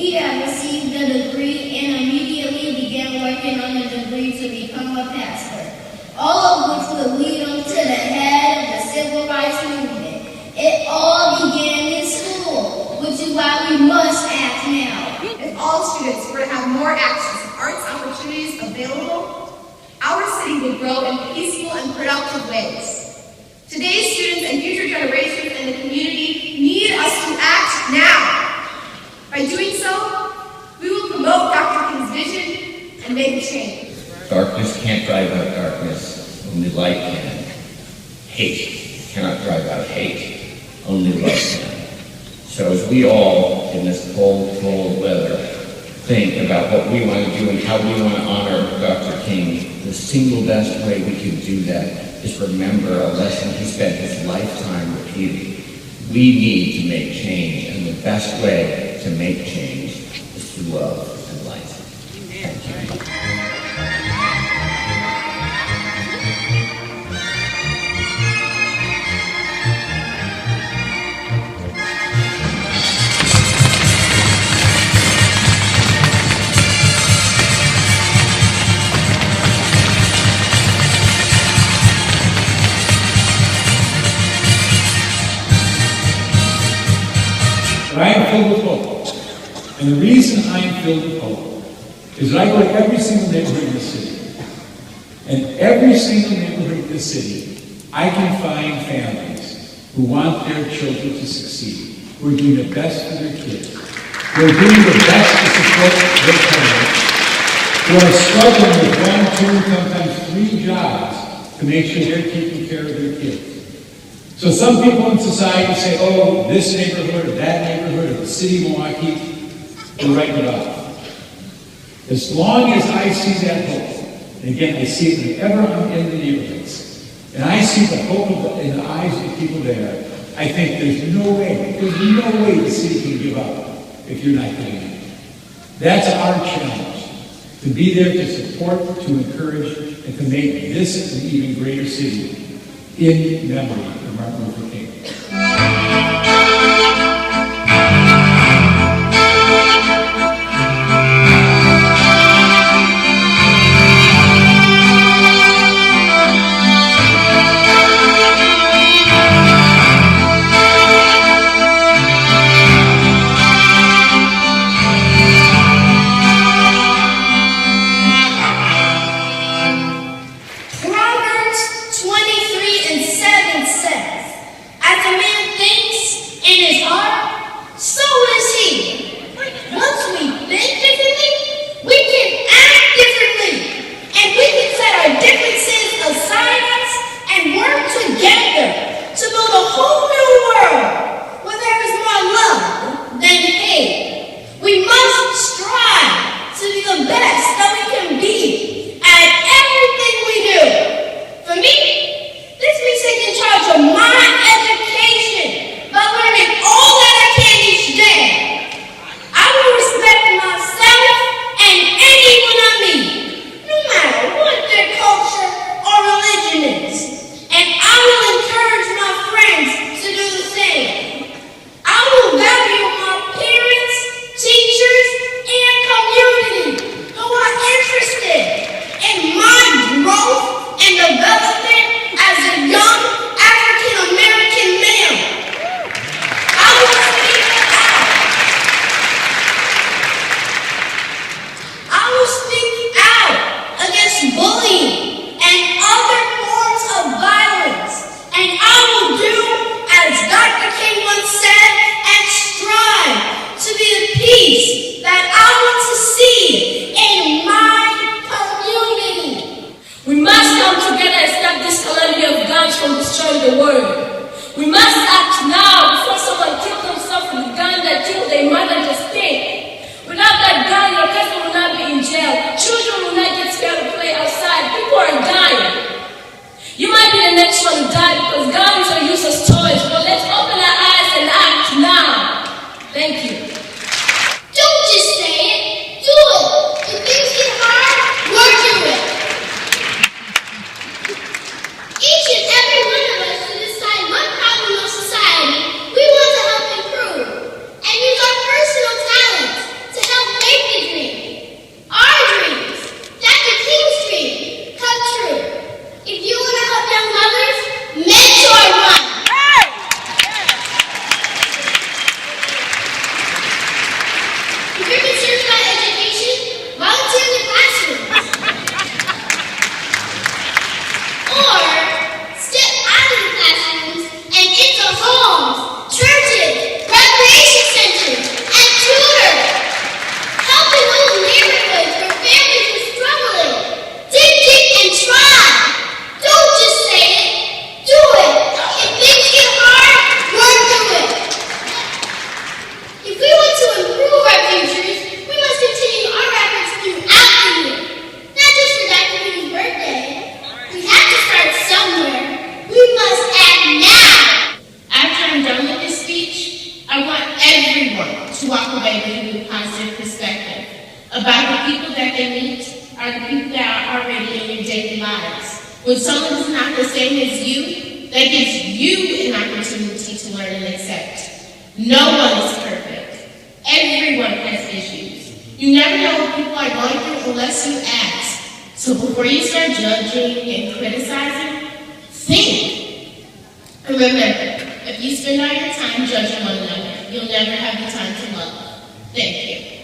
He had received a degree and immediately began working on the degree to become a pastor, all of which would lead him to the head of the civil rights movement. It all began in school, which is why we must act now. If all students were to have more access to arts opportunities available, our city would grow in peaceful and productive ways. Today's students and future generations in the community need us to act now. By doing so, we will promote Dr. King's vision and make a change. Darkness can't drive out darkness, only light can. Hate cannot drive out hate, only love can. So as we all, in this cold, cold weather, think about what we want to do and how we want to honor Dr. King, the single best way we can do that is remember a lesson he spent his lifetime repeating. We need to make change, and the best way to make change is through love and light. Thank you. I am filled with hope. And the reason I am filled with hope is that I go to every single neighborhood in the city. And every single neighborhood in the city, I can find families who want their children to succeed, who are doing the best for their kids, who are doing the best to support their parents, who are struggling with 1, 2, sometimes 3 jobs to make sure they're taking care of their kids. So some people in society say, oh, this neighborhood or that neighborhood or the city of Milwaukee, we're writing it off. As long as I see that hope, and again, I see it whenever I'm in the neighborhoods, and I see the hope in the eyes of the people there, I think there's no way the city can give up if you're not doing it. That's our challenge, to be there to support, to encourage, and to make this an even greater city in memory of Martin Luther King. To away with a positive perspective about the people that they meet are the people that are already in your daily lives. When someone is not the same as you, that gives you an opportunity to learn and accept. No one is perfect. Everyone has issues. You never know what people are going through unless you ask. So before you start judging and criticizing, think. And remember, if you spend all your time judging one another, you'll never have the time to love. Thank you.